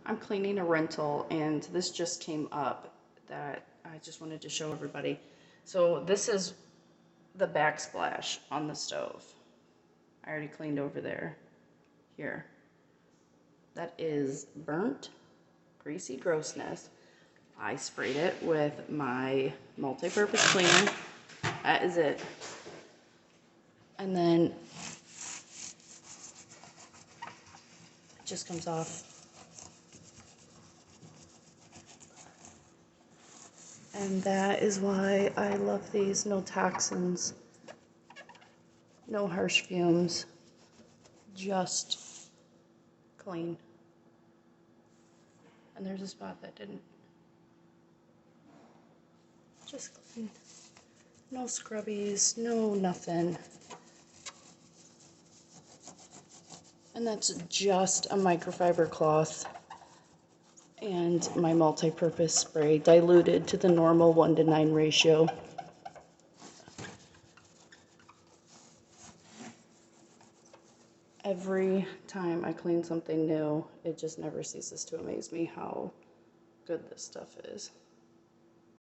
I'm cleaning a rental, and this just came up that I just wanted to show everybody. So this is the backsplash on the stove. I already cleaned over there. Here. That is burnt, greasy grossness. I sprayed it with my multi-purpose cleaner. That is it. And then it just comes off. And that is why I love these. No toxins, no harsh fumes, just clean. And there's a spot that didn't. Just clean. No scrubbies, no nothing. And that's just a microfiber cloth and my multi-purpose spray diluted to the normal 1:9 ratio. Every time I clean something new, it just never ceases to amaze me how good this stuff is.